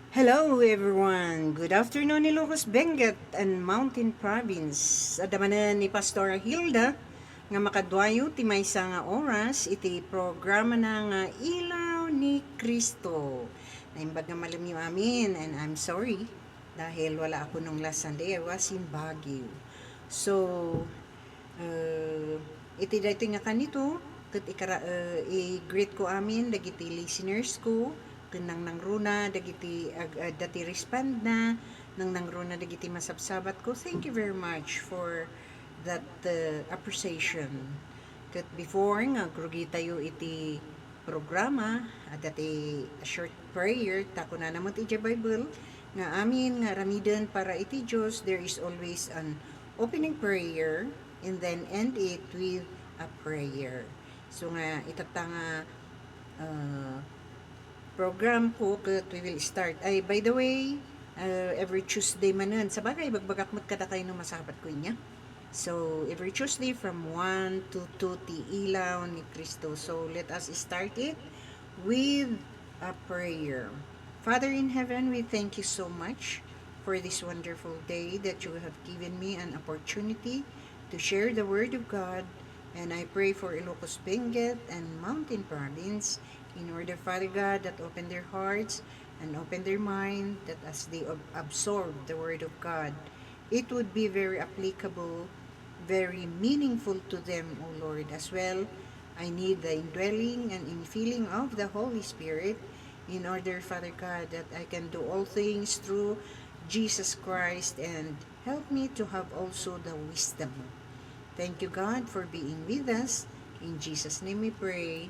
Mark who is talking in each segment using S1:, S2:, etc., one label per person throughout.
S1: Hello everyone! Good afternoon Ilocos Benguet and Mountain Province. Adamanan ni Pastora Hilda nga makadwayo ti maysa nga oras iti programa na nga Ilaw ni Kristo. Naimbag nga malamiw amin and I'm sorry dahil wala ako nung last Sunday. I was in Baguio. So, iti dito nga kanito ket i-greet ko amin dagiti listeners ko nang nangruna dagiti dati respond na nang nangruna dagiti masabsabat ko. Thank you very much for that appreciation. Ket before nga grugi tayo iti programa at dati a short prayer tako na namot iti Bible nga amin nga ramiden para iti Dios. There is always an opening prayer and then end it with a prayer. So nga itatanga program ko ket we will start. Ay, by the way, every Tuesday manan. Sa bagay, bagbagak mo't kada kayo nung masapat ko niya. So, every Tuesday from 1 to 2 ti ilaw ni Kristo. So, let us start it with a prayer. Father in heaven, we thank you so much for this wonderful day that you have given me an opportunity to share the Word of God. And I pray for Ilocos Benguet and Mountain Province in order, Father God, that open their hearts and open their mind, that as they absorb the Word of God, it would be very applicable, very meaningful to them, O Lord, as well. I need the indwelling and infilling of the Holy Spirit in order, Father God, that I can do all things through Jesus Christ, and help me to have also the wisdom. Thank you, God, for being with us. In Jesus' name we pray.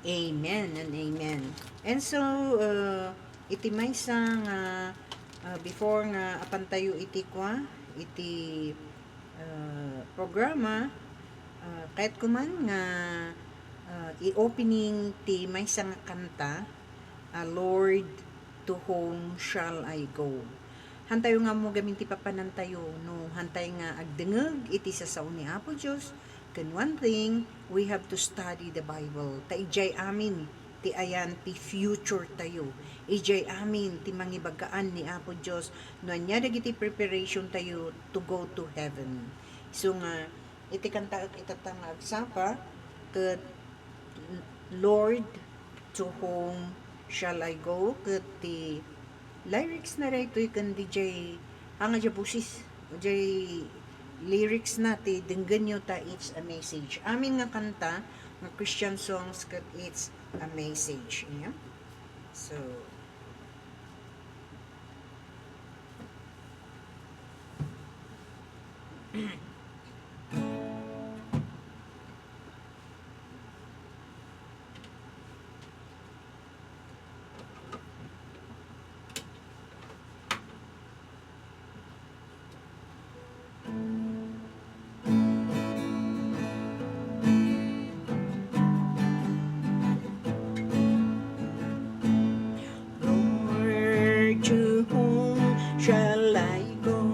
S1: Amen and amen. And so, iti maysa nga before nga apan tayo iti iti programa, kahit kuman nga i-opening ti maysa nga kanta, Lord, to whom shall I go? Hantayo nga mo gamin ti papanantayo no hantay nga agdengeg iti sasaw ni Apo Dios. Can one thing, we have to study the Bible. Ta ijay amin ti ayan ti future tayo. Ijay amin ti mangibagaan ni Apo Dios no anya dagiti preparation tayo to go to heaven. So nga iti kanta itatang agsapa ket Lord, to whom shall I go? Ket ti lyrics na rin ito kan DJ hanga dya busis dya lyrics na ti denggan nyo ta it's a message. Amin nga kanta nga Christian songs kat it's a message. Yeah? So Lord, to whom shall I go?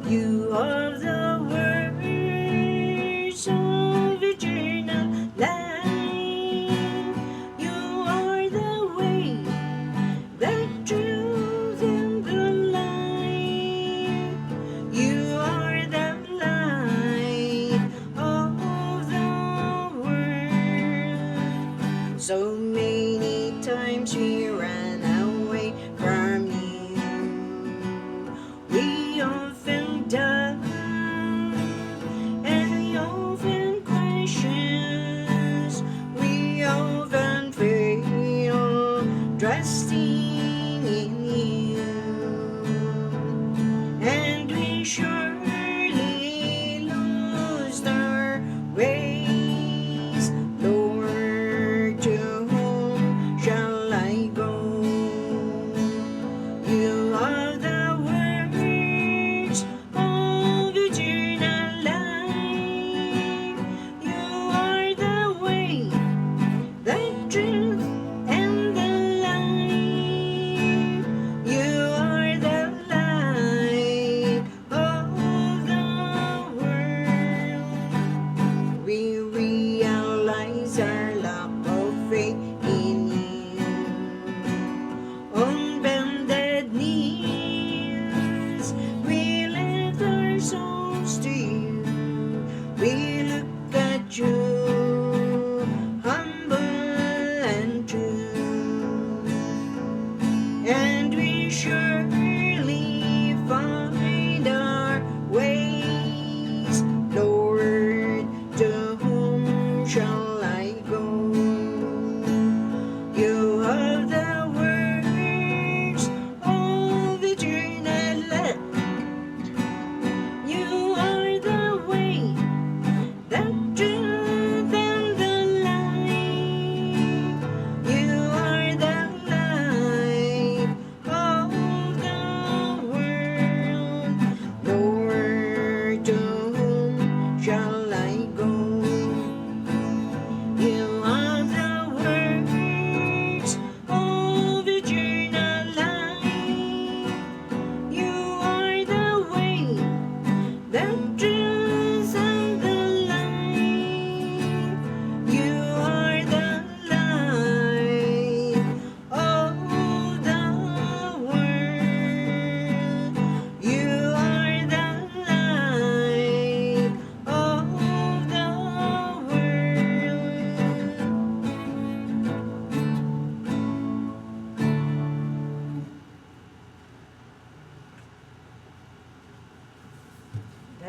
S1: You are the words of eternal life. You are the way, the truth, and the light. You are the light of the world. So many times we ran away from you. We often doubt and we often question. We often fail trusting in you. And we surely lost our ways. Lord, to whom shall I go? You are the words of eternal life. You are the way, the truth, and the light.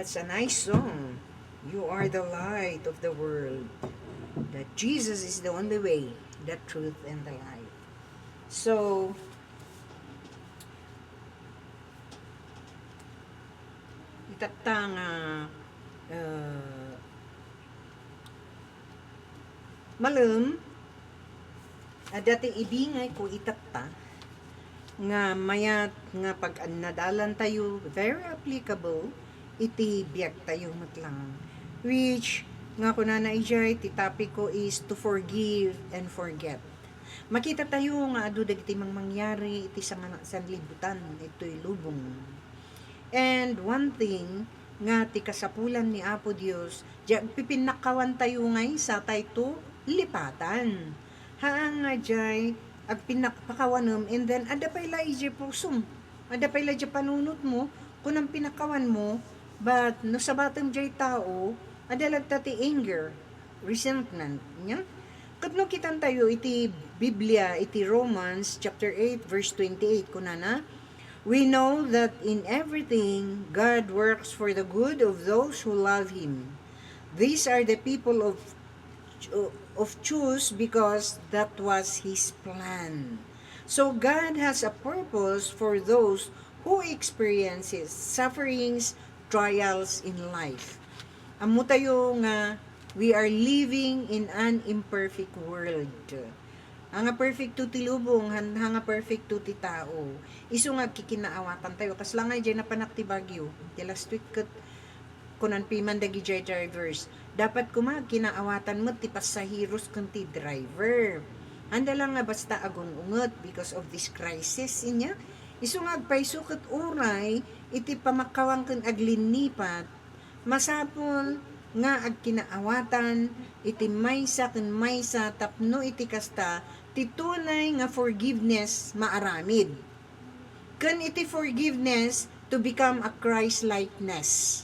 S1: That's a nice song. You are the light of the world. That Jesus is the only way, the truth, and the life. So, itata nga malum dati ibingay ko itata nga mayat nga pag nadalan tayo very applicable iti biyak tayo matlang which nga kuna na ijay ti topic ko is to forgive and forget. Makita tayo nga adu dagiti mang mangyari iti sanlibutan ito'y lubong. And one thing nga ti kasapulan ni Apo Dios, pipinakawan tayo ngay sa tayo lipatan. Haang nga jay ag pinakpakawanom and then ada pala ije pusum. Ada pala ije panunot mo kung ang pinakawan mo but no sa batang jay tao ada lagtati anger, resentment nya. Kadno kitan tayo iti Biblia iti Romans chapter 8 verse 28 kunana we know that in everything God works for the good of those who love Him. These are the people of choose because that was His plan. So God has a purpose for those who experiences sufferings, trials in life. Amo tayo nga we are living in an imperfect world. Hanga perfect to ti lubong, hanga perfect to ti tao. Isu nga kikinaawatan tayo. Kas lang nga dyan napanak ti Bagyo. Di last week kat kunan piman dagi jay drivers. Dapat kumag kinaawatan mo ti pasahiros kun ti driver. Anda lang nga basta agong ungot because of this crisis inya. Isu nga agpaisukat uray iti pamakawang kun aglinipat. Masapol nga ag kinaawatan iti maysa ken maysa tapno iti kasta ti tunay nga forgiveness maaramid. Ken iti forgiveness to become a Christ-likeness.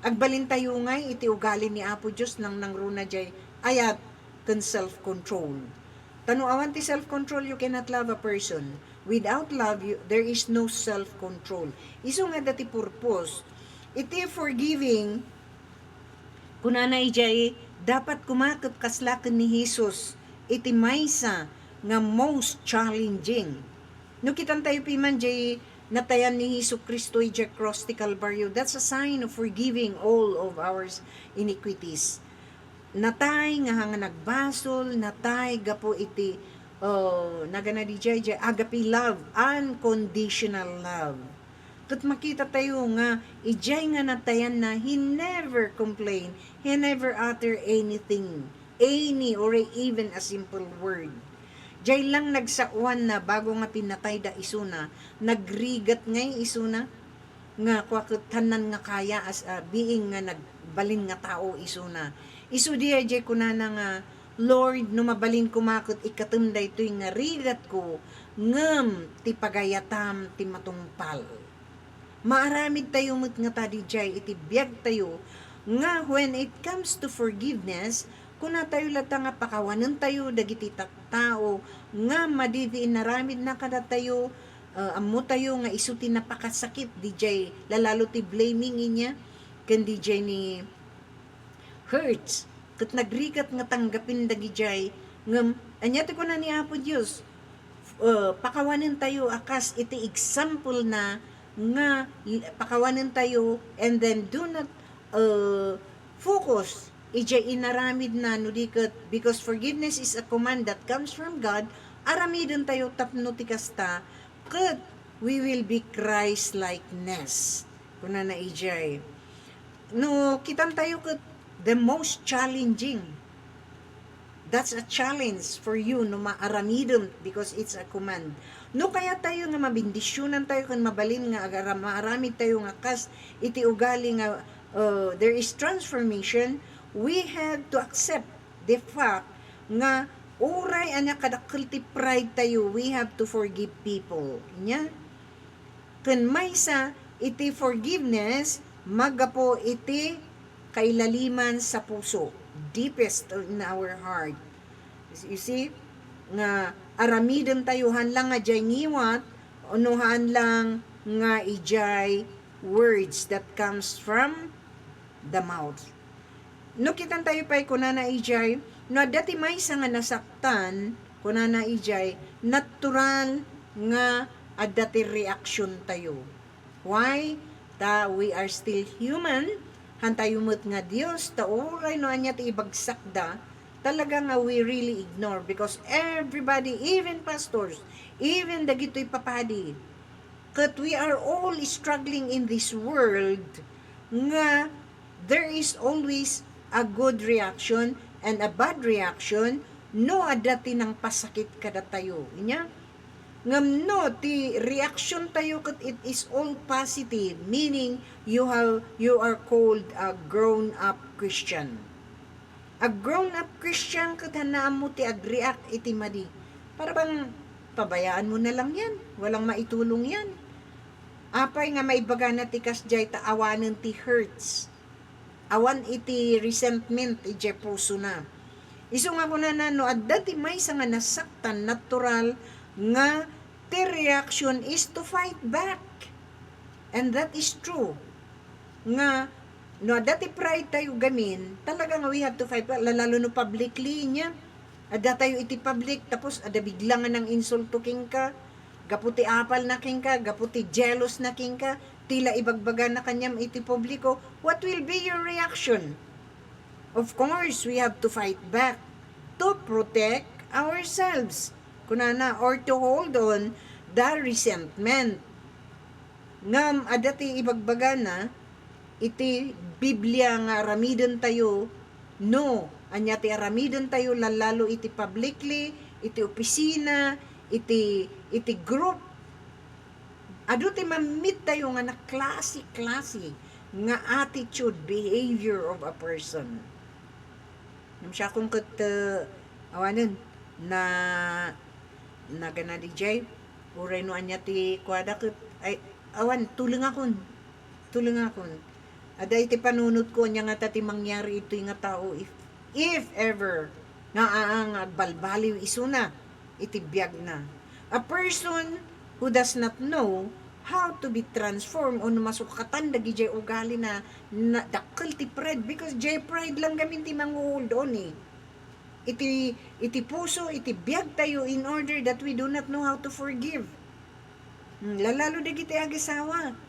S1: Agbalin tayo ngay iti ugali ni Apo Dios nang nangruna jay ayat ken self-control. Tanuawan ti self-control, you cannot love a person. Without love, there is no self-control. Isu nga dati purpose. Iti forgiving kunana ijay dapat kumakot kaslaken ni Jesus iti maysa nga most challenging. No kitan tayo piman jay natayan ni Hesus Kristo ijay cross ti Calvario. That's a sign of forgiving all of our iniquities. Natay nga hanga nagbasol, natay gapo iti nagana di jay agape love, unconditional love. Kat makita tayo nga, ijay nga natayan na he never complain, he never utter anything, any or even a simple word. Jay lang nagsawan na bago nga pinatay da isuna, nagrigat ngay isuna, nga kwakutanan nga kaya as being nga nagbalin nga tao isuna. Isu diya jay kunana nga, Lord, numabalin kumakot ikatumday to'y nga rigat ko, ngem ti pagayatam ti matungpal. Maaramid tayo met nga tadi jay iti biag tayo nga when it comes to forgiveness kuna tayo lata nga pakawanan tayo dagiti tao nga madidi inaramid na kada tayo amo tayo nga isu ti napakasakit di jay lalalo ti blaming inya ken di jay ni hurts ket nagrigat nga tanggapin dagi jay ngem anya ti kuna ni Apo Dios pakawanan tayo akas iti example na nga pakawanan tayo and then do not focus ijay inaramid na no diket because forgiveness is a command that comes from God aramidon tayo tapno ti kasta ket we will be Christ-likeness kuna na ijay no kitan tayo ket the most challenging. That's a challenge for you no maaramidon because it's a command. No kaya tayo nga mabindisyonan tayo kan mabalin nga maaramid tayo nga kas iti ugali nga there is transformation, we have to accept the fact nga uray anya kadakkel ti pride tayo, we have to forgive people. Nya? Ken maysa iti forgiveness magapo iti kailaliman sa puso, deepest in our heart. You see, nga aramidon tayuhan lang nga jay ngiwat, unuhan lang nga ijay words that comes from the mouth. No kitan tayo pa'y kunana ijay, no dati may nga nasaktan, kunana ijay, natural nga adati reaction tayo. Why? We are still human, hantayumot nga Dios, oray no anya ti ibagsakda, talaga nga we really ignore because everybody, even pastors, even dagitoy papadi, that we are all struggling in this world nga there is always a good reaction and a bad reaction no adati ng pasakit kada tayo inya ngam no ti reaction tayo kat it is all positive, meaning you are called a grown up Christian. A grown up Christian kat hanaam mo ti agreact iti madi para bang pabayaan mo na lang yan, walang maitulong yan. Apay nga maibaga na ti kasjay ta awanen ti hurts. Awan iti resentment iti puso na. Isu nga kuna na no adda ti may nga nasaktan natural nga the reaction is to fight back. And that is true. Nga no adda ti pride tayo gamin, talaga nga we have to fight back lalo no publicly niya. Adda tayo iti public tapos adda bigla nga ng insulto king ka. Gaputi apal na king ka, gaputi jealous na king ka, tila ibagbaga na kanyam iti publiko, what will be your reaction? Of course, we have to fight back to protect ourselves. Kunana, or to hold on the resentment. Ngam, adati ibagbaga na, iti Biblia nga aramidon tayo, no, anya ti aramidon tayo lalalo iti publicly, iti opisina, iti group adu ti mamit tayo nga na klase nga attitude, behavior of a person. Nam siya kung kat awanen na gana di jay uray no anya ti kwada kat ay awan tulong akon ada iti panunot ko nya nga tati mangyari ito nga tao if ever nga ang balbaliw isuna iti biyag na. A person who does not know how to be transformed o masukatan dagi jay ugali na dakkel ti pride because jay pride lang gamin ti manguhold on iti puso iti biyag tayo in order that we do not know how to forgive. Lalalo dagi ti agasawa.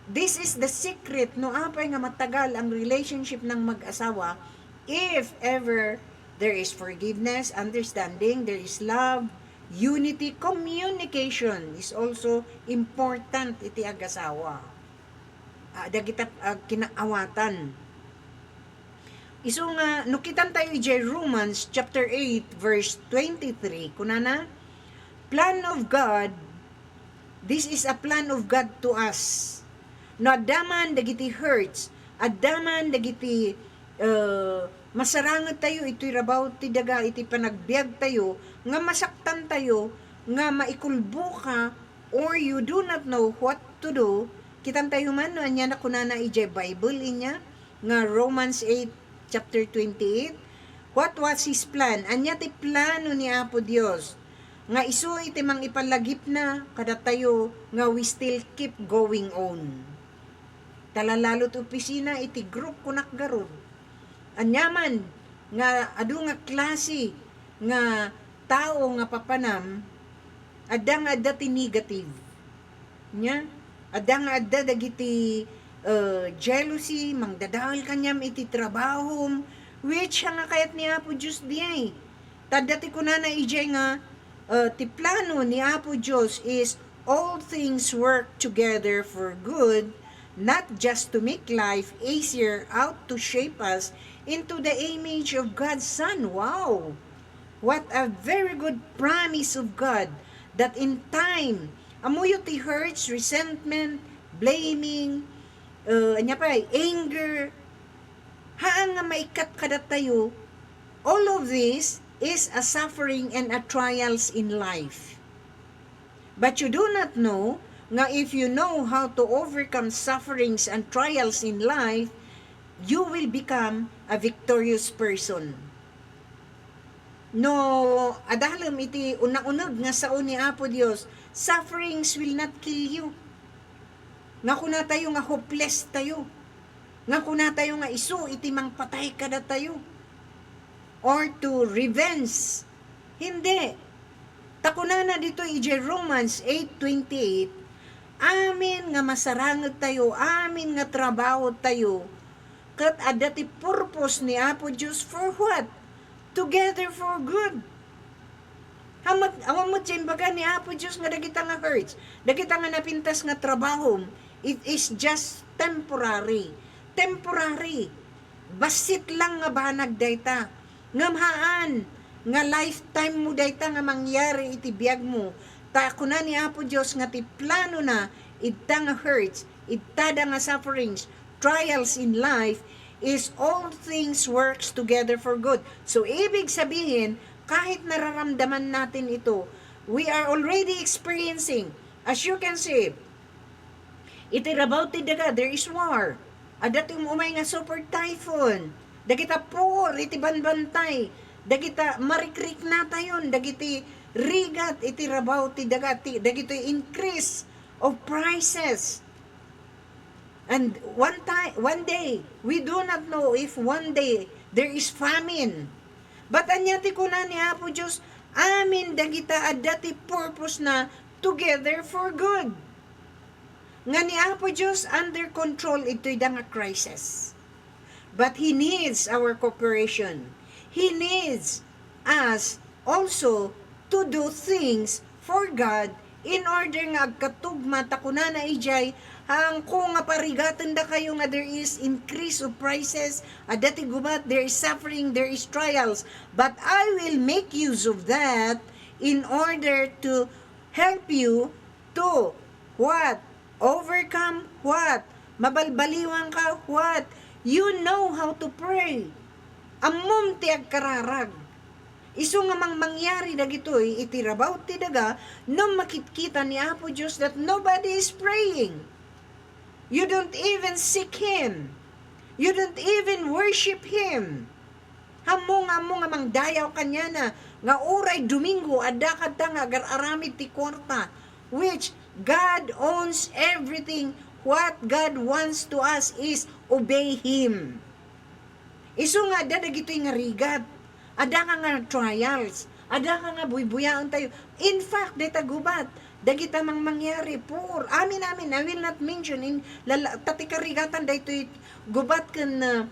S1: This is the secret no apay nga matagal ang relationship ng mag-asawa if ever there is forgiveness, understanding, there is love, unity, communication is also important iti agasawa. Dagita kinaawatan. Isu nga nukitan tayo iti Romans chapter 8 verse 23 kunana plan of God. This is a plan of God to us. No adaman dagiti hurts, adaman dagiti masarangat tayo ito'y rabaw ti daga iti panagbiag tayo nga masaktan tayo nga maikulbo ka or you do not know what to do kitan tayo man no anya na kunana ije Bible inya nga Romans 8 chapter 28 what was his plan anya ti plano ni Apo Dios nga isu iti mang ipalagip na kada tayo nga we still keep going on talalalo ti opisina iti group kunak garod anyaman nga adu nga klase nga tao nga papanam adda ti negative nya adda dagiti jealousy mangdadahal kanyam iti trabaho which nga kayat ni Apo Diyos diay tadati kunana ijay nga ti plano ni Apo Diyos is all things work together for good not just to make life easier out to shape us into the image of God's Son. Wow! What a very good promise of God that in time, amuyo ti hurts, resentment, blaming, anger, haan nga maikat kada tayo, all of this is a suffering and a trials in life. But you do not know nga if you know how to overcome sufferings and trials in life, you will become a victorious person. No, adalam iti unang-unag nga sao ni Apo Dios, sufferings will not kill you. Nga kuna tayo nga hopeless tayo. Nga kuna tayo nga isu, itimang patay kada tayo. Or to revenge. Hindi. Takunana dito ije Romans 8:28. Amin nga masarangag tayo, amin nga trabaho tayo. Kat adati purpose ni Apo Diyos for what? Together for good. Awan mo baga ni Apo Diyos nga dagita nga hurts. Dagita nga napintas nga trabaho. It is just temporary. Temporary. Basit lang nga banag dayta. Ngamhaan nga lifetime mo dayta nga mangyari iti biyag mo. Ta kuna ni Apo Diyos nga ti plano na ita nga hurts, ita nga sufferings, trials in life is all things works together for good. So ibig sabihin, kahit nararamdaman natin ito, we are already experiencing, as you can see, iti rabaw ti daga, there is war. Adati umay nga super typhoon. Dagita poor, iti banbantay. Dagita marikrik na tayon. Dagiti rigat, iti rabaw ti daga. Dagito increase of prices. And one day, we do not know if one day there is famine. But anyati ko na ni Apo Diyos, amin dagita adati purpose na together for good. Nga ni Apo Diyos, under control ito'y nga crisis. But He needs our cooperation. He needs us also to do things for God in order nga agkatugma takunana ijay ang kung nga parigatan da kayo nga there is increase of prices, dati gubat, there is suffering, there is trials. But I will make use of that in order to help you to what? Overcome what? Mabalbaliwan ka what? You know how to pray. Amom ti agkararag. Isu nga mang mangyari dagitoy itirabaw ti daga no makitkita ni Apo Diyos that nobody is praying. You don't even seek Him. You don't even worship Him. Hamo nga mang dayaw kanya na nga uray Domingo adda kadta nga agar-aramid ti kwarta, which God owns everything. What God wants to us is obey Him. Isu nga adda dagitoy nga rigat. Ada ka nga trials. Ada ka nga buybuyaan tayo. In fact, dita gubat. Dagita mang mangyari. Poor. Amin. I will not mention. Tatikarigatan dito gubat kan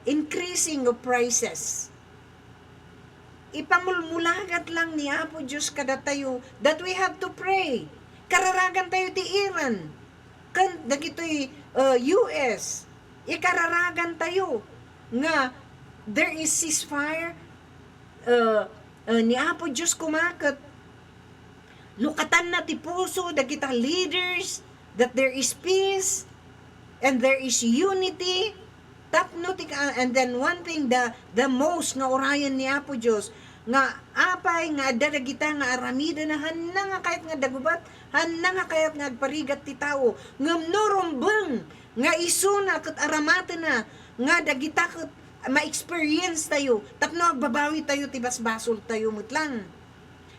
S1: increasing of prices. Ipamulmulagat lang ni Apo Diyos kada tayo that we have to pray. Kararagan tayo ti Iran. Kan dagitoy US. Ikararagan tayo nga there is ceasefire. Ni Apo Diyos kumakat. Lukatan na ti puso, dagita leaders, that there is peace, and there is unity. And then one thing, the most nga orayan ni Apo Diyos, nga apay nga dagita nga aramida na hanna nga kahit nga dagubat, hanna nga kahit nga agparigat ti tao, ngam nurumbeng, nga isuna kat aramata na, nga dagita kat ma-experience tayo, tapno agbabawi tayo, tibas-basol tayo mutlang.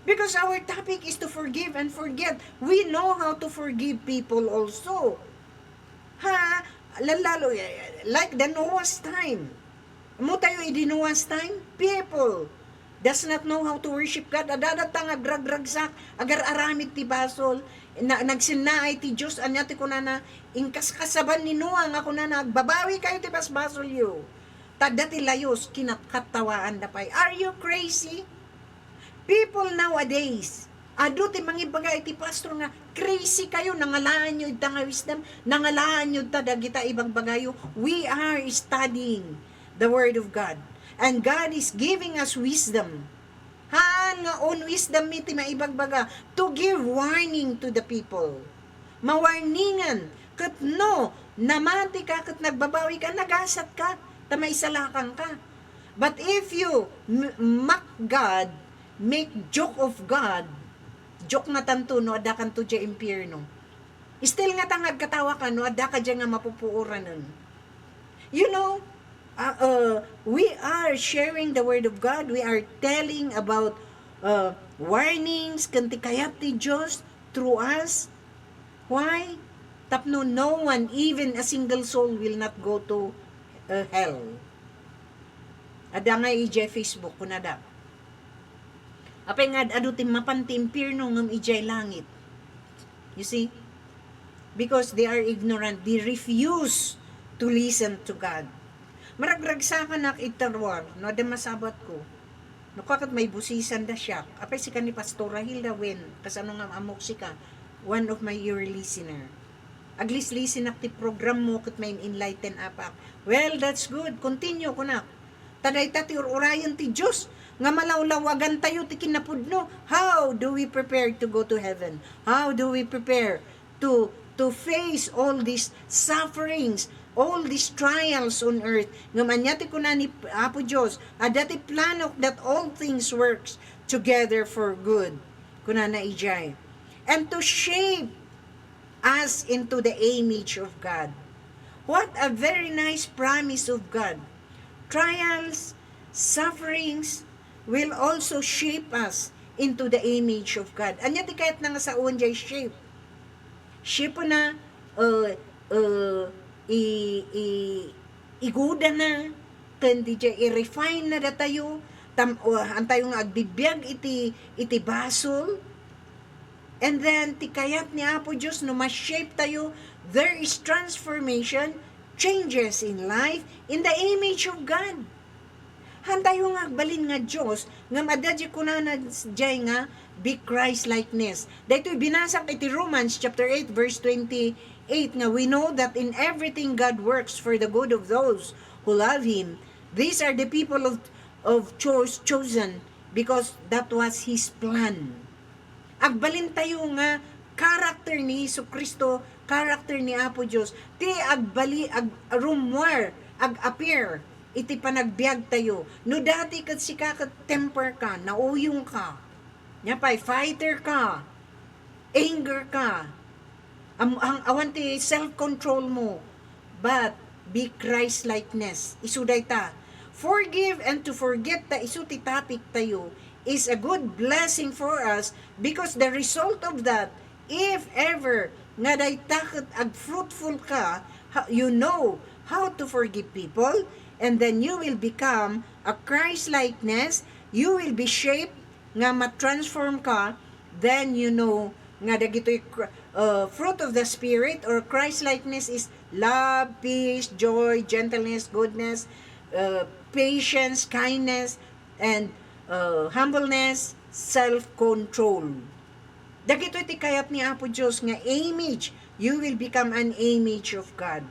S1: Because our topic is to forgive and forget. We know how to forgive people also. Lalo, like the Noah's time. Mo tayo di Noah's time? People does not know how to worship God. Adadatang agrag-ragsak, agar-aramid ti basol, nagsinaay ti Diyos, anya ti kunana, ingkas-kasaban ni Noah, nga kunana, agbabawi kayo ti basbasol yu. Tadati layos, kinakatawaan da pay. Are you crazy? People nowadays, ado ti mangibagay ti pastor nga, crazy kayo, nangalaan nyo ita nga wisdom, nangalaan nyo ita dagita ibang bagayo. We are studying the Word of God. And God is giving us wisdom. Nga on wisdom iti maibang baga, to give warning to the people. Mawarningan, kat no, namati ka, kat nagbabawi ka, nagasat ka, tamay salakang ka. But if you mock God, make joke of God, joke na tanto, no, ada kan to dya impyerno. Still nga tangag katawa ka, no, ada ka dya nga mapupuuran nun. You know, we are sharing the Word of God. We are telling about warnings, kanti kayat ti Diyos through us. Why? Tapno, no one, even a single soul, will not go to hell. Ada nga ijay Facebook, kunada. Apay nga, adutin mapanti impirno ngam ijay langit. You see? Because they are ignorant. They refuse to listen to God. Maragragsakan nak itarwar, no, ada masabat ko. No, kakat may busisan da siya. Apay si ka ni Pastora Hilda Wen, kasano nga amok si ka, one of my ear listener. Aglis listen ak ti program mo, kat may enlighten apak. Well, that's good. Continue ko na. Taday tati urayan ti Diyos. Nga malawlawagan tayo ti kinapudno. How do we prepare to go to heaven? How do we prepare to face all these sufferings, all these trials on earth? Nga manyati ko na ni Apo Diyos, adati plano that all things works together for good. Kuna na ijay. And to shape us into the image of God. What a very nice promise of God. Trials, sufferings will also shape us into the image of God. Anya ti kahit nga sa unjay shape. Shape na iguda na kundi i-refine na datayo antayo nga agbibiyag iti basol. And then ti kayat ni Apo Diyos no ma-shape tayo, there is transformation, changes in life in the image of God. Hantayo nga agbalin nga Diyos nga madadya ko na jay nga be Christ-likeness. Dahito binasak iti Romans chapter 8 verse 28 nga we know that in everything God works for the good of those who love Him. These are the people of chosen because that was His plan. Agbalin tayo nga character ni Jesucristo, character ni Apo Diyos, ti rumwar, ag-appear, iti panagbiag tayo. No dati kat si temper ka, nauyong ka, nyapay, fighter ka, anger ka, ang awan ti self-control mo, but be Christ-likeness. Isuday ta. Forgive and to forget ta, isu ti topic tayo, is a good blessing for us because the result of that, if ever nga day takot ag fruitful ka, you know how to forgive people, and then you will become a Christ-likeness, you will be shaped, nga ma-transform ka, then you know nga dagitoy fruit of the Spirit or Christ-likeness is love, peace, joy, gentleness, goodness, patience, kindness, and humbleness, self-control. Dagito iti kayat ni Apo Diyos nga image, you will become an image of God.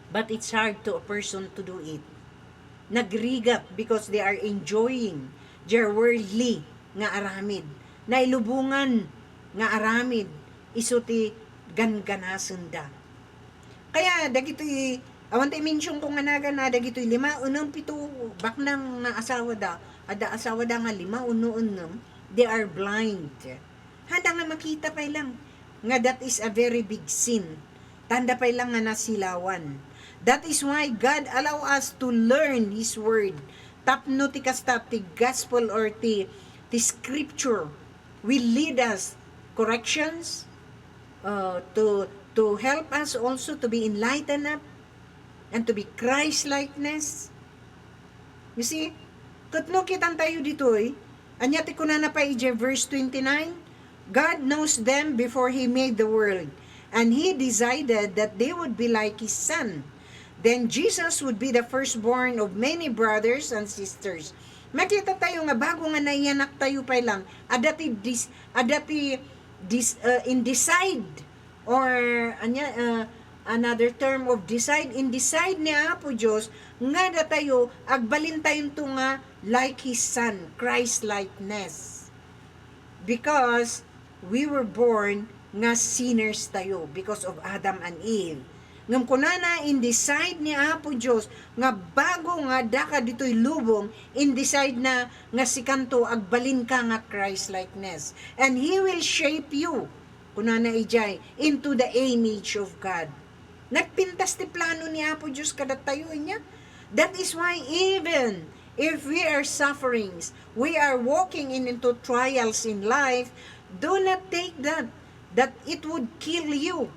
S1: But it's hard to a person to do it. Nagrigat because they are enjoying their worldly nga aramid. Nailubungan nga aramid, isuti ganganasan da. Kaya dagito awan tayo mention ko nga naga na dagitoy 5, 6, 7 baknang na asawa da. Ada asawa da nga 5, 6, they are blind. Handa nga makita pa lang nga that is a very big sin. Tanda pa lang nga nasilawan. That is why God allow us to learn His Word. Tapno ti kasta ti gospel or ti scripture will lead us corrections to help us also to be enlightened up and to be Christ-likeness. You see, katlo kitang tayo ditoy, anyati ko na pa verse 29, God knows them before He made the world, and He decided that they would be like His Son. Then Jesus would be the firstborn of many brothers and sisters. Makita tayo nga bago nga naiyanak tayo pa lang, in decide or another term of decide, in decide ni Apo Diyos nga da tayo agbalin tayo to nga like His Son, Christ-likeness, because we were born nga sinners tayo because of Adam and Eve. Ngam kunana in decide ni Apo Diyos nga bago nga daka ditoy lubong, in decide na nga si kanto agbalin ka nga Christ-likeness, and He will shape you kunana ijay into the image of God. Nagpintas ti plano ni Apo Diyos kada tayo niya. That is why even if we are sufferings, we are walking into trials in life, do not take that that it would kill you.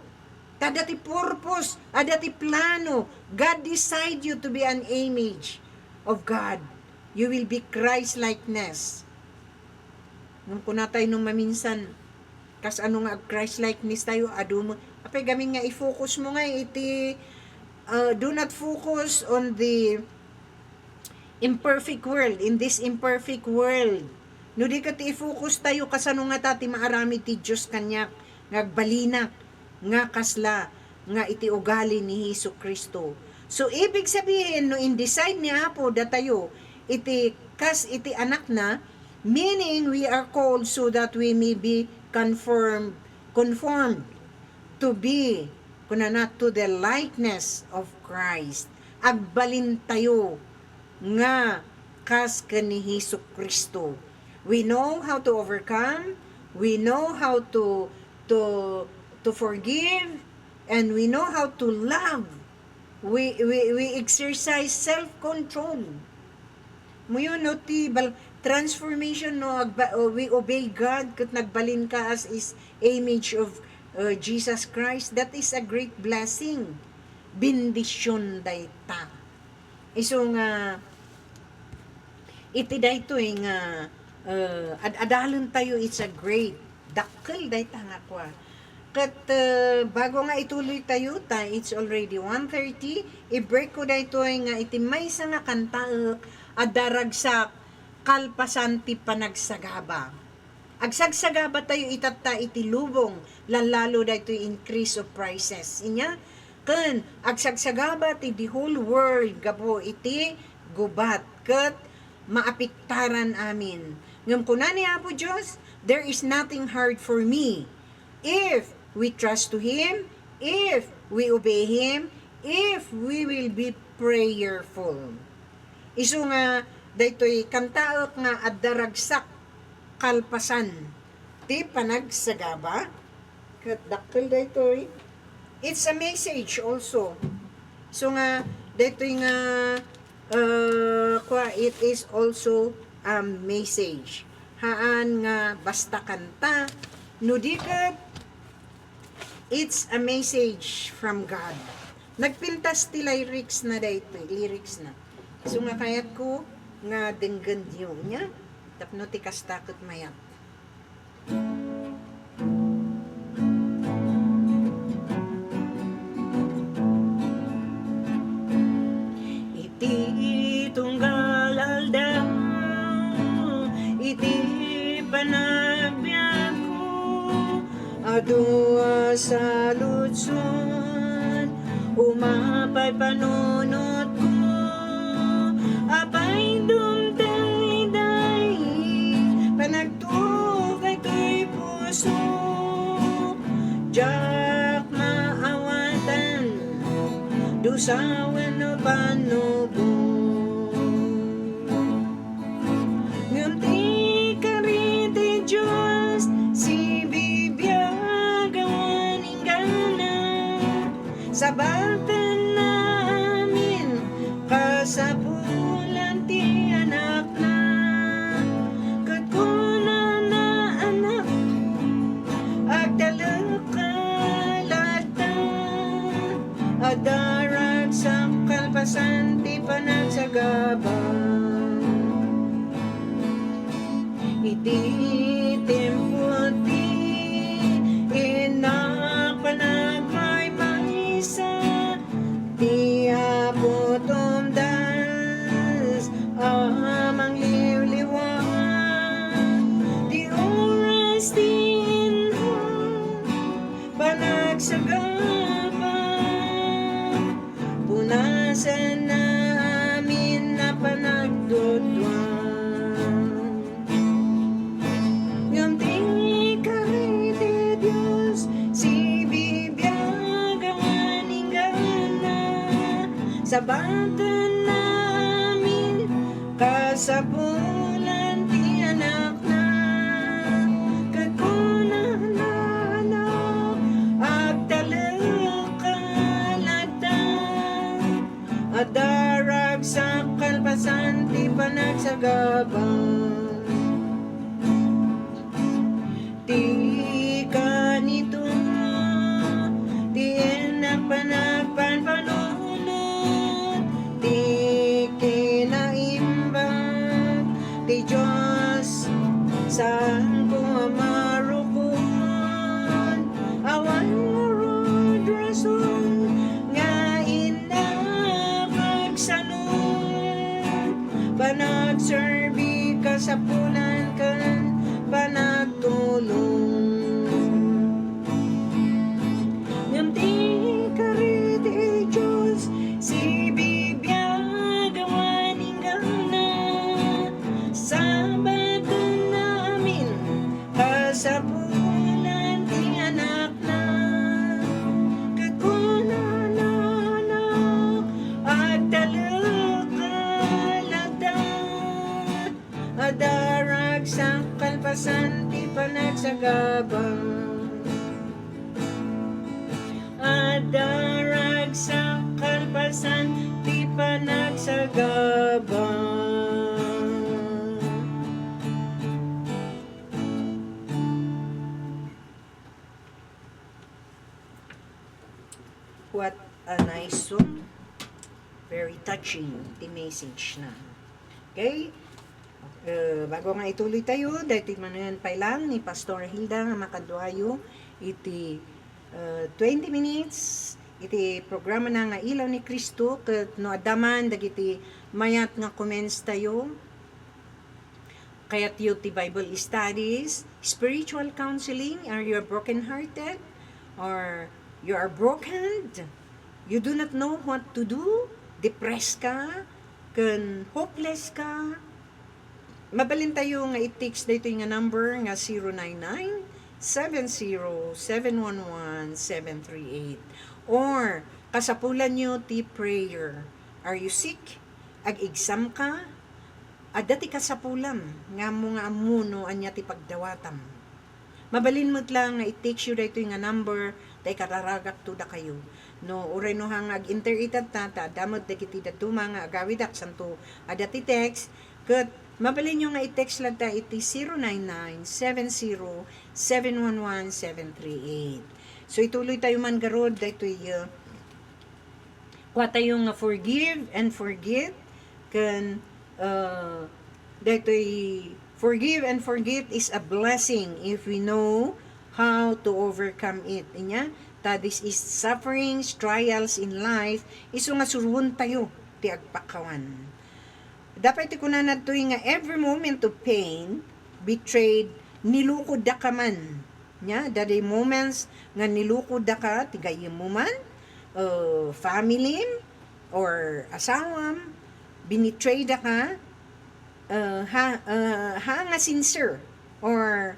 S1: Kada ti purpose, ada ti plano, God decide you to be an image of God. You will be Christ-likeness. Nung kunatay nung maminsan, kas ano nga Christ-likeness tayo, ado mo, apay gamin nga i-focus mo nga, iti, do not focus on the imperfect world, in this imperfect world. No di ka ti i-focus tayo, kasano nga tati maarami ti Diyos kanyak, ngagbalinak, nga kasla, nga iti ugali ni Hesus Kristo. So, ibig sabihin, no in-decide niya po datayo, iti iti anak na, meaning we are called so that we may be conformed to be, kunana, to the likeness of Christ. Agbalin tayo, nga kas ni Hesus Kristo. We know how to overcome, we know how to forgive, and we know how to love. We exercise self-control. Muyo no ti transformation no we obey God ket nagbalin ka as is image of Jesus Christ. That is a great blessing. Bendisyon dayta. Iso nga iti daytoy nga adalon tayo, it's a great dakkel dayta nga kwa. Kat bago nga ituloy tayo, it's already 1:30, i-break ko daytoy nga iti maysa nga kanta adaragsak kalpasan ti panagsagaba. Agsagsagaba tayo itatta iti lubong, lalalo daytoy increase of prices. Inya ken agsagsagaba ti the whole world gabo iti gubat ket maapiktaran amin. Ngem kunani Apo Dios, there is nothing hard for me if we trust to Him, if we obey Him, if we will be prayerful. Isu nga, daytoy kantaok nga adaragsak kalpasan ti panagsagaba. Kat dakkel daytoy. It's a message also. So nga, daytoy nga, it is also a message. Haan nga basta kanta, no di kat it's a message from God. Nagpintas ti lyrics na dayto, lyrics na. So nga kayat ko nga denggan diyo nya, tapno ti kastakot mayat. Iti tunggal aldaw, iti panagbiag ko, adua sa lutson, umapay panunot ko, apay dumtang iday, panagtukay ko'y puso, jak maawatan, dusawan no panubo. Ngunti kariti Diyos, si bibiyagawan ingana, sabatan namin, kasapulan ti anak na, katkunan na anak, agdalakalata, adarag sa kalpasan ti panagsagaba. Iti tempo ti inak panagmay maisa, ti apotom das amang liwliwan, ti oras ti inhang panagsagaba, punasan na amin na panagdudwan. Yung tingi karite Diyos, si bibiyagawan ingana, sabatan namin, kasapulan ti anak na, katkunan na anak, agdalakalata, adarag sa kalpasan ti panagsagaba. Ti kanito kasapulan ti anak na kakunananak at talagkalata adarag sa kalpasan ti panagsagabang adarag sa kalpasan ti panagsagabang. What a nice song. Very touching the message na. Okay? Bago nga ituloy tayo, dahil manuyan pa lang ni Pastor Hilda nga makaduayo iti 20 minutes iti programa na nga Ilaw ni Kristo ket no adaman dagiti mayat nga comments tayo kayat yu ti Bible studies, spiritual counseling. Are you broken hearted or you are broken? You do not know what to do? Depressed ka? Ken hopeless ka? Mabalin tayo nga i-text dito nga number nga 099-70-711-738 or kasapulan nyo ti prayer. Are you sick? Ag-exam ka? Dati kasapulam nga mo nga amuno anya ti pagdawatam. Mabalin mo't lang nga i-text you dito nga number tay kararagak to da kayo. No, uray no hang ag-interitat ta damod dagiti datu mga agawidak santo adati text ket mabalin nyo nga i-text lang ta iti 099-70-711-738. So ituloy tayo man garod dito kuha tayo nga forgive and forget kan dito forgive and forget is a blessing if we know how to overcome it. Inya ta this is sufferings, trials in life iso nga surwon tayo ti agpakawan. Dapat iti kunan nato nga every moment of pain, betrayed, nilukod da ka man. Nya, daday moments nga nilukod da ka, tigayim mo man, family, or asawam, binitray da ka, nga sincere, or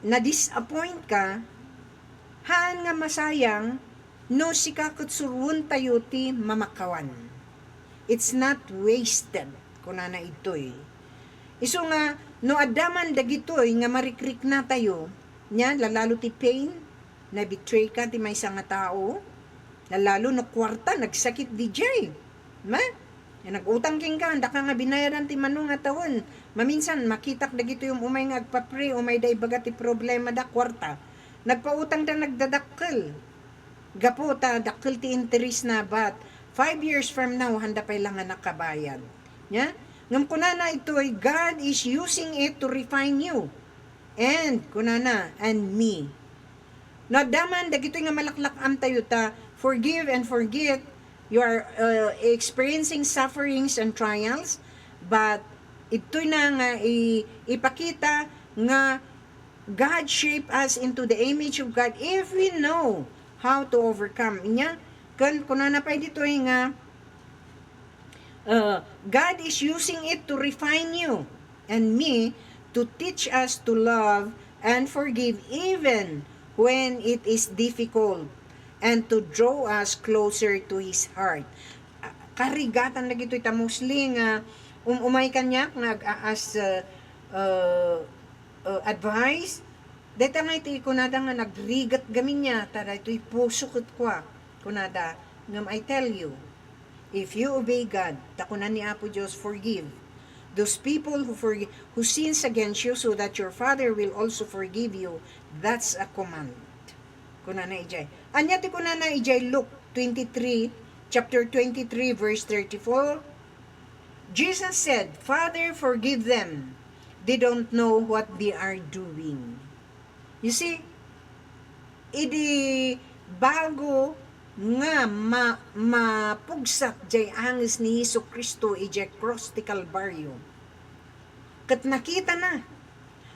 S1: na-disappoint ka, nga masayang, no sikakot surwon tayo ti mamakawan. It's not wasted. Kunana itoy. Iso nga, no adaman dagitoy nga marikrik na tayo, nya, lalalo ti pain, na betray ka ti may nga tao, lalalo no kwarta, nagsakit di jay. Ma? Yan, nag-utang king ka, handa ka nga binayaran ti manong nga taon. Maminsan, makitak dagito yung umay nga agpapre, umay da ibaga ti problema da kwarta. Nagpautang da nagdadakkel. Gapo ta, dakkel ti interest na bat. 5 years from now, handa pa lang nga nakabayad. Yeah? Ngam kunana ito'y God is using it to refine you. And, kunana, and me. Nadaman, dagito'y nga malaklakam tayo ta, forgive and forget, you are experiencing sufferings and trials, but ito'y na nga ipakita nga God shape us into the image of God if we know how to overcome. Inya, kunana pa dito'y nga, God is using it to refine you and me to teach us to love and forgive even when it is difficult and to draw us closer to His heart. Karigatan na gito'y tamusli nga umay kanyak as advice. Deta nga ito kunada nga nagrigat gamin niya tara ito'y pusukot kwa kunada ngam I tell you, if you obey God, takunan ni Apo Diyos, forgive those people who sins against you so that your Father will also forgive you. That's a command. Kunana ijay. Anya ti kunana ijay Luke 23, chapter 23, verse 34. Jesus said, Father, forgive them. They don't know what they are doing. You see, idi bago nga mapugsak jay angis ni Hesus Kristo ijay cross ti Kalbaryo. Kat nakita na,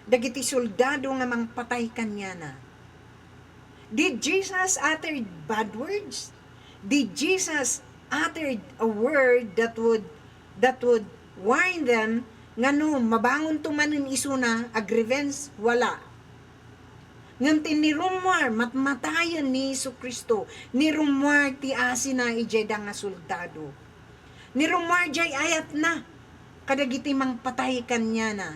S1: dagiti soldado nga mangpatay kanya na. Did Jesus uttered bad words? Did Jesus uttered a word that would warn them nga no, mabangon tumanin isuna, ag-revenge? Wala. Ngantin ni rumwar, matmatayan ni Isu Kristo, ni rumwar ti asin na ijay da nga soldado. Ni rumwar jay ayat na, kadagiti mang patay kanya na.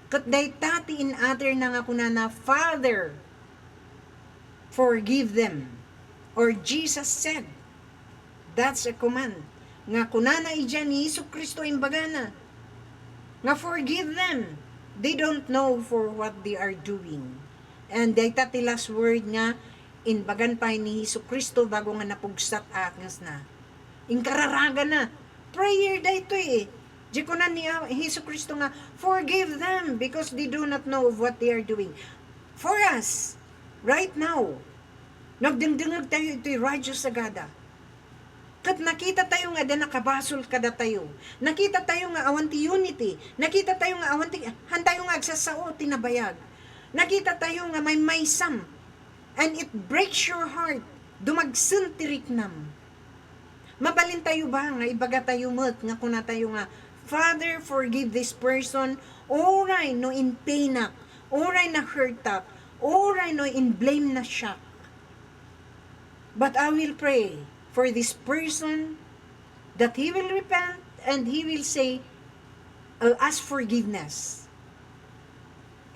S1: Kat day tati in other na nga kuna na, Father, forgive them. Or Jesus said, that's a command. Nga kunana ija ni Isu Kristo imbagana. Nga forgive them. They don't know for what they are doing. And dayta ti last word nga, inbagan pa ni Isu Kristo bago nga napugsat akas na. Inkararaga na. Prayer dayto eh. Di ko na ni Isu Kristo nga, forgive them because they do not know of what they are doing. For us, right now, nagdingdingag tayo ito'y radyo sagada. Kat nakita tayo nga da nakabasol kada tayo. Nakita tayo nga awanti unity. Nakita tayo nga awanti, hantayo nga agsasao, tinabayag. Nakita tayo nga may maysam. And it breaks your heart. Dumagsun tiriknam. Mabalin tayo ba nga ibaga tayo mat nga kuna tayo nga, Father, forgive this person. Oray no in pain ak. Oray na hurt ak. Oray no in blame na siya. But I will pray for this person that he will repent and he will say, ask forgiveness.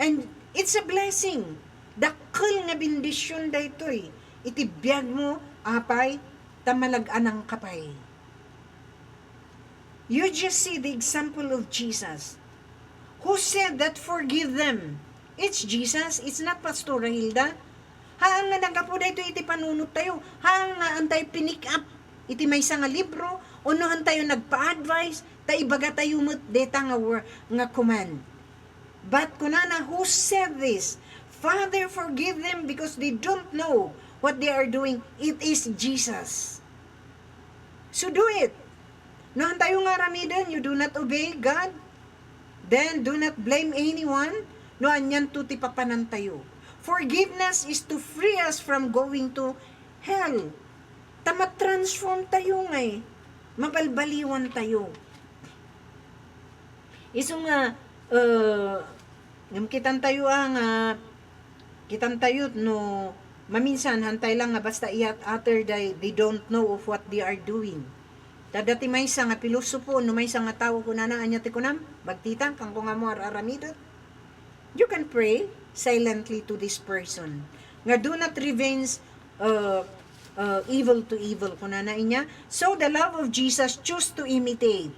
S1: And it's a blessing. Dakkel nga bendisyon daytoy. Itibiyag mo, apay, tamalag-an ang kapay. You just see the example of Jesus. Who said that forgive them? It's Jesus. It's not Pastora Hilda. Haang nga nagapo dayto iti panunot tayo. Haang nga antay pinick up iti maysa nga libro. Unohan tayo nagpa-advise. Ta ibaga tayo mo't deta nga command. But kunana, who said this? Father, forgive them because they don't know what they are doing. It is Jesus. So do it. Nohan tayo nga ramidan, you do not obey God, then do not blame anyone. Noan yan tuti papanan tayo. Forgiveness is to free us from going to hell. Tamat-transform tayo nga eh. Mabalbaliwan tayo. Iso nga, kitan tayo kitan tayo no, maminsan hantay lang nga basta iyat other they don't know of what they are doing. Dadati may isa nga pilosopo, no may isa nga tao kunana anya ti kunam, bagtita kang ko nga mo aramidot. You can pray silently to this person. Nga do not revenge evil to evil kunana inya. So the love of Jesus choose to imitate.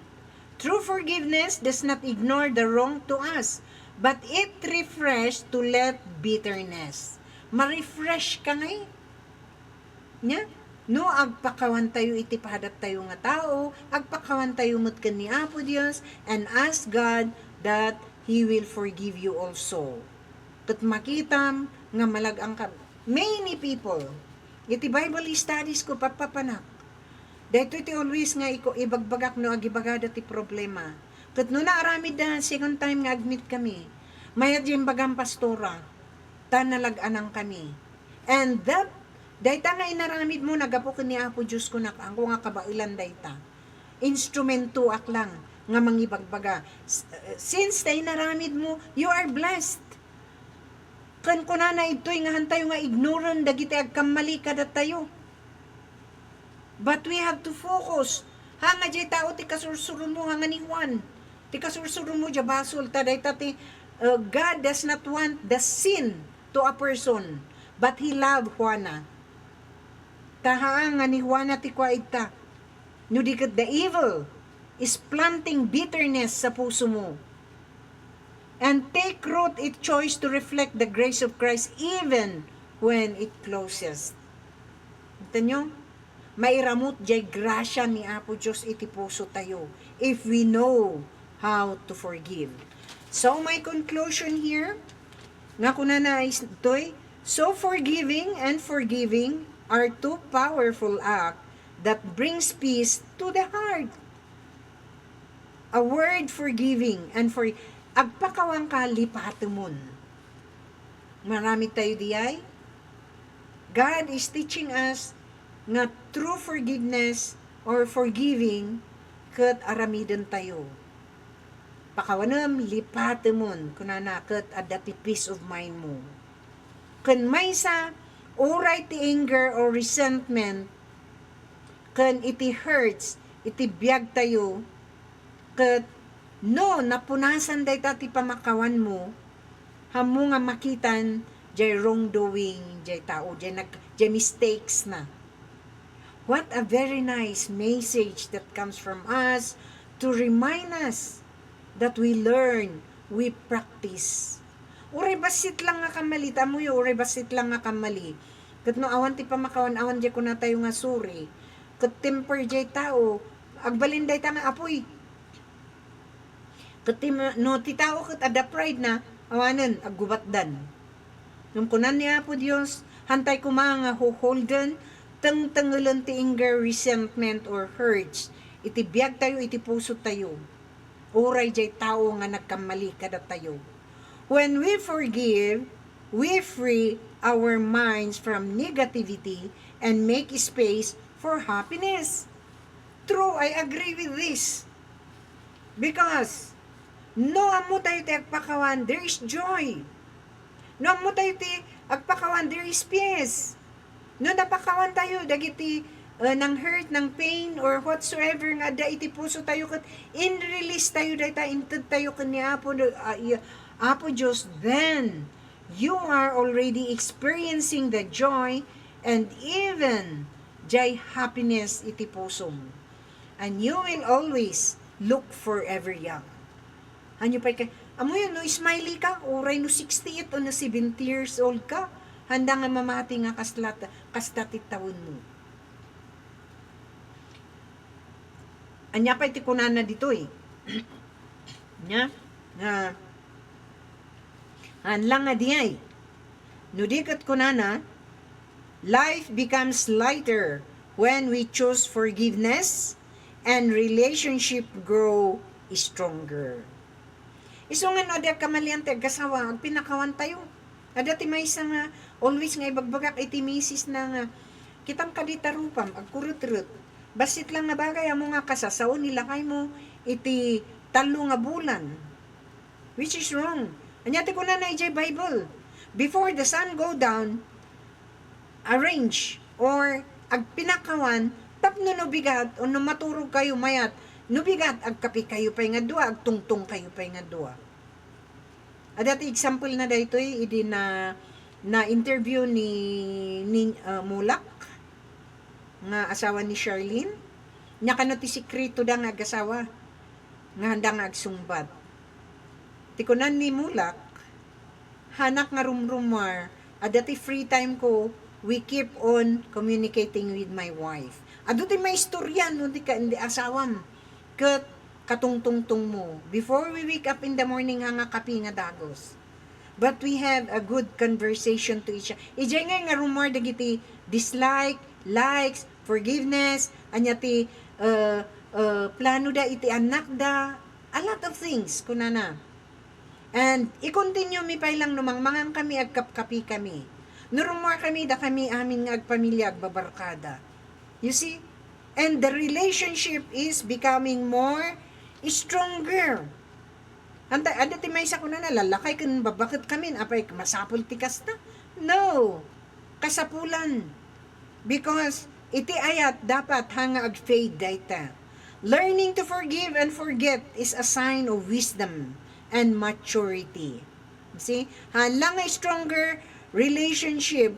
S1: True forgiveness does not ignore the wrong to us, but it refresh to let bitterness. Ma-refresh ka ngay. Nya? No, agpakawan tayo iti pahadat tayo nga tao, agpakawan tayo mutkan ni Apo Dios, and ask God that He will forgive you also. Kat makitam nga malagang ka. Many people, iti Bible studies ko papapanak. Dahito iti always nga ibagbagak no agibagada ti problema. Kat no naaramid na second time nga admit kami, mayad yung bagang pastora, tanalaganang kami. And that dayta nga inaramid mo, nagapo ni Apo Diyos ko ang nga kabailan dayta. Instrumento ak lang, nga mangibagbaga. Since tayo naramid mo, you are blessed. Kan ko na ito'y nga hantayo nga ignorant, dagiti agkamali kada tayo. But we have to focus. Hanga jay tao, ti kasursuro mo, hanga ni Juan. Ti kasursuro mo, jabasol, dayta ti, God does not want the sin to a person, but He loved Juana. Tahaan nga ni Juana ti kwa ita. No dikat the evil is planting bitterness sa puso mo. And take root its choice to reflect the grace of Christ even when it closes. Ito nyo? Mairamot jay grasya ni Apo Diyos iti puso tayo if we know how to forgive. So my conclusion here, nga kuna na ito'y, so forgiving and forgiving are two powerful acts that brings peace to the heart. A word forgiving and for agpakawang ka lipatumon. Marami tayo diyay. God is teaching us nga true forgiveness or forgiving kat aramidan tayo. Pakawanam lipatumon kunana kat adati peace of mind mo. Kun maysa uray ti anger or resentment, kun iti hurts, iti biyag tayo, ket no napunasan dayta ti pamakawan mo, hamo nga makitan jay wrongdoing jay tao, jay mistakes na. What a very nice message that comes from us to remind us that we learn, we practice. Uray basit lang nga kamali, tamo yo, uray basit lang nga kamali. Kat no awan ti pamakawan, awan jay ko na tayo nga suri. Kat temper jay tao, agbalinday ta nga apoy. Kat no ti tao kat ada pride na, awanan, aggubatdan. Nung kunan niya po Diyos, hantay ko mga holden, tangtangalan ti anger, resentment, or hurts. Iti biyag tayo, iti puso tayo. Uray jay tao nga nagkamali kada tayo. When we forgive, we free our minds from negativity and make space for happiness. True, I agree with this. Because, no amo tayo ti agpakawan, there is joy. No amo tayo ti agpakawan, there is peace. No napakawan tayo, dagiti ng hurt, ng pain, or whatsoever nga da iti puso tayo, kat in-release tayo, dahil tayo, inted tayo kanya Apo Diyos, then you are already experiencing the joy and even jay happiness iti puso mo. And you will always look forever young. Hanyo pa kay, amo yun, no, smiley ka, oray no 68 o no 70 years old ka, handa nga mamati nga kastatit taon mo. Anya pa iti kunana dito eh. Nya, na, lang nga diay. Nudikat kunana, life becomes lighter when we choose forgiveness and relationship grow stronger. Iso nga no, ada kamalian ti agkasawa, pinakawan tayo. Ada ti may isa nga, always nga ibagbagak iti misis na nga, kitang kaditarupam, agkurut-rut. Basit lang nga bagay, amo nga kasasaon, nilakay mo, iti talo nga bulan. Which is wrong. Anyati ko na ijay Bible. Before the sun go down, arrange, or agpinakawan, tapno no bigat, o no maturog kayo mayat, no bigat, agkapi kayo pa'y nga dua, agtungtong kayo pa'y nga dua. At dati example na dito idi na interview ni Mulak nga asawa ni Charlene. Nya kano ti sikreto da nga agasawa nga handa nga agsumbat. Tikunan ni Mulak hanak nga rumrumar. At dati free time ko, we keep on communicating with my wife. Ado ti may istorya no di ka hindi asawam. Ket katungtungtung mo. Before we wake up in the morning, nga kapi nga dagos. But we have a good conversation to each other. Ijay nga rumor dagiti dislike, likes, forgiveness, anya ti plano da iti anak da, a lot of things kunana. And i-continue mi pa lang numang mangang kami agkapkapi kami. Nurumor kami da kami amin nga agpamilya agbabarkada. You see? And the relationship is becoming more stronger. Anda ti may sa kuna na lalakay kun babakit kami apay masapul ti kasta. No. Kasapulan. Because iti ayat dapat hanga ag-fade dayta. Learning to forgive and forget is a sign of wisdom and maturity. See? Lang nga stronger relationship.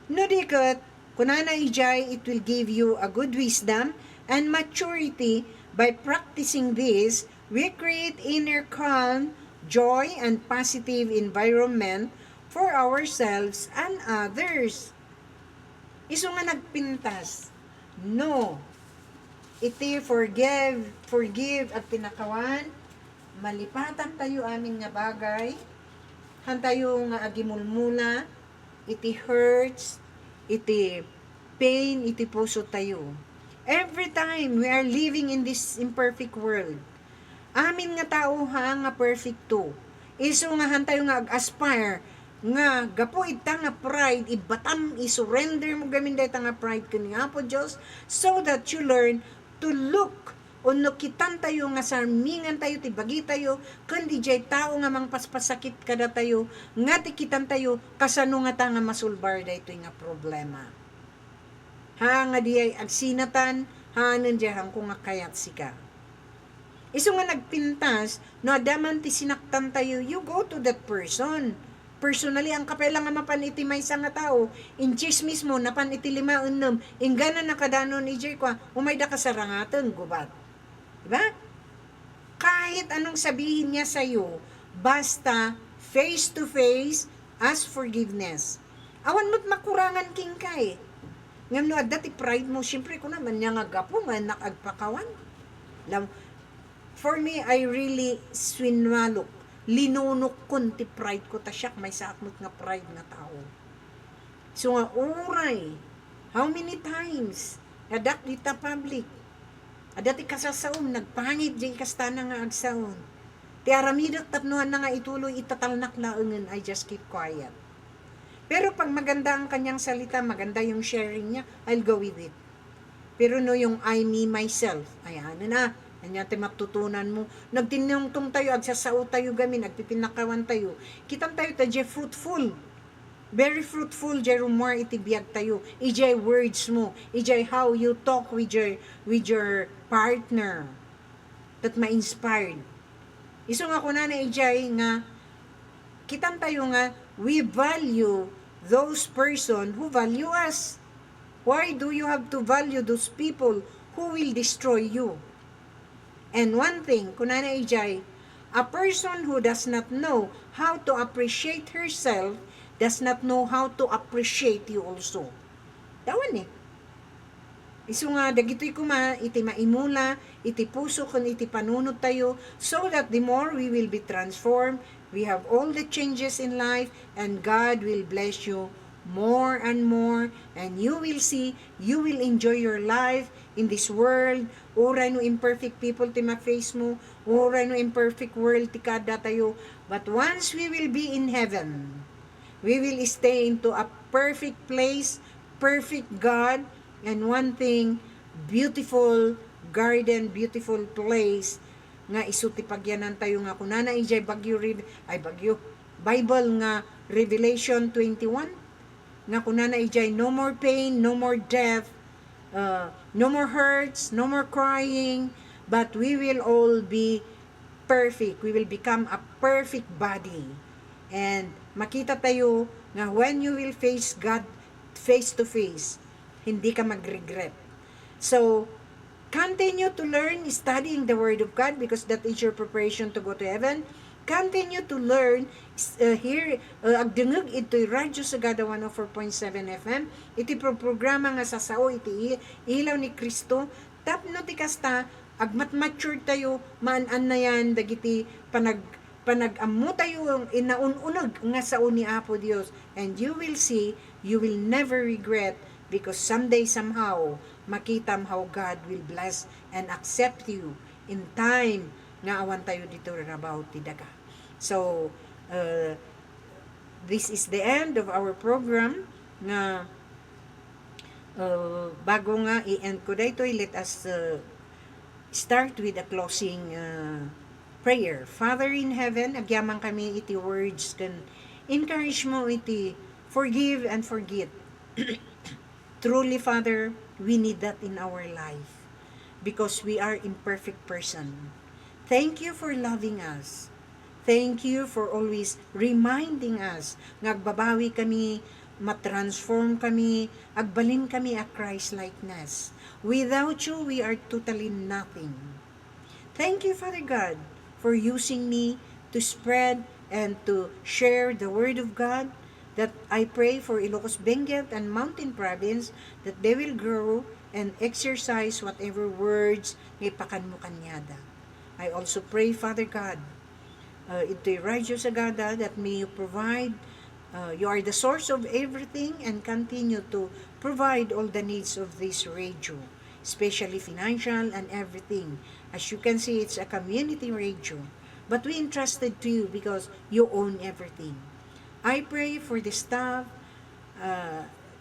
S1: No dikat kunana ijay, it will give you a good wisdom and maturity. By practicing this, we create inner calm, joy, and positive environment for ourselves and others. Iso nga nagpintas. No. Iti forgive at tinakawan, malipatan tayo amin nga bagay, hantayo nga agimulmula, iti hurts, iti pain, iti puso tayo. Every time we are living in this imperfect world, amin nga tao nga perfect to. Iso nga hantayo nga ag-aspire, nga gapo ita nga pride, ibatam, isurrender mo gamin da ita nga pride kaniya po Diyos, so that you learn to look Uno kitan tayo nga sarmingan tayo, tibagi tayo, kundi jay tao nga mang paspasakit kada tayo, nga tikitan tayo, kasano nga ta nga masulbar da ito nga problema. Ha nga di agsinatan, ha nandiyahan ko nga kayat sika. Iso nga nagpintas, no adaman ti sinaktan tayo, you go to that person. Personally, ang kapela nga mapan iti may nga tao, in chismis mo, napan iti 5-6, ingana nakadanon ni Jay kwa, umayda ka sa rangatan, gubat. Diba? Kahit anong sabihin niya sa'yo, basta face to face, ask forgiveness. Awan mo't makurangan king kay. Ngam no, dati pride mo, syempre ko naman niya nga gapo, nga nakagpakawan. For me, I really swinmalok. Linunok kun ti pride ko, tasyak may saakmot nga pride nga tao. So nga, uray, how many times, adak dita public, adati kasasaom, nagpangit di kastana nga agsaon. Ti aramidak tapnuhan na nga ituloy, itatalnak laungan, I just keep quiet. Pero pag maganda ang kanyang salita, maganda yung sharing niya, I'll go with it. Pero no, yung I, me, myself, ayan na, anya ti matutunan mo. Nagtinungtong tayo, agsasao tayo gamin, nagpipinakawan tayo. Kitang tayo ta je fruitful. Very fruitful, jay rumor iti biyag tayo. Ijay words mo. Ijay how you talk with your partner. That ma-inspired. Iso nga ko na ijay nga, kitang tayo nga, we value those person who value us. Why do you have to value those people who will destroy you? And one thing, kunana ijay, a person who does not know how to appreciate herself does not know how to appreciate you also. Tawan eh. Isu nga, dagito'y kuma, iti maimula, iti puso, kun iti panunod tayo, so that the more we will be transformed, we have all the changes in life, and God will bless you more and more, and you will see, you will enjoy your life in this world. Uray no imperfect people ti ma-face mo, uray no imperfect world ti kada tayo, but once we will be in heaven, we will stay into a perfect place, perfect God, and one thing, beautiful garden, beautiful place, nga isuti pagyanan tayo nga kunana ijay bagyo Bible nga Revelation 21, nga kunana ijay no more pain, no more death, no more hurts, no more crying, but we will all be perfect. We will become a perfect body. And makita tayo nga when you will face God face to face, hindi ka mag-regret. So, continue to learn studying the Word of God because that is your preparation to go to heaven. Continue to learn here, agdengeg ito'y Radyo Sagada 104.7 FM. Iti programa nga sasao, iti ilaw ni Kristo. Tapno ti kasta, agmat-mature tayo, maan na yan, dagiti panag-amu tayo, inaununag nga sao ni Apo Dios. And you will see, you will never regret because someday, somehow, makitam how God will bless and accept you in time nga awan tayo dito rabaw ti daga. So, this is the end of our program nga bago nga i-end ko dito, let us start with a closing prayer. Father in heaven, agyaman kami iti words kan encourage mo iti forgive and forget. Truly, Father, we need that in our life because we are imperfect person. Thank you for loving us. Thank you for always reminding us nga agbabawi kami, matransform kami, agbalin kami a Christ-likeness. Without you, we are totally nothing. Thank you, Father God, for using me to spread and to share the Word of God, that I pray for Ilocos Benguet and Mountain Province that they will grow and exercise whatever words may pakan mo kanyada. I also pray, Father God, ito'y Radyo Sagada, that may you provide, you are the source of everything and continue to provide all the needs of this radio, especially financial and everything. As you can see, it's a community radio, but we entrusted to you because you own everything. I pray for the staff,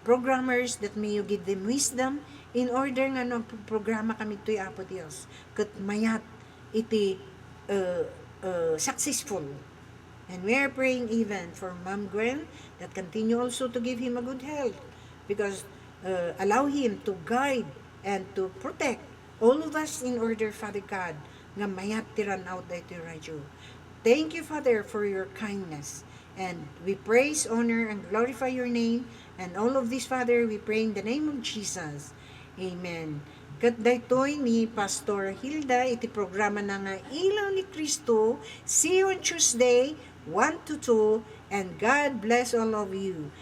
S1: programmers, that may you give them wisdom in order nga no programa kami to'y Apo Dios ket mayat iti successful. And we are praying even for Ma'am Gwen that continue also to give him a good health because allow him to guide and to protect all of us in order, Father God, nga mayat tiran out dito radyo. Thank you, Father, for your kindness. And we praise, honor, and glorify your name. And all of this, Father, we pray in the name of Jesus. Amen. Kat daytoy ni Pastor Hilda, iti programa na nga Ilaw ni Kristo. See you on Tuesday, 1 to 2, and God bless all of you.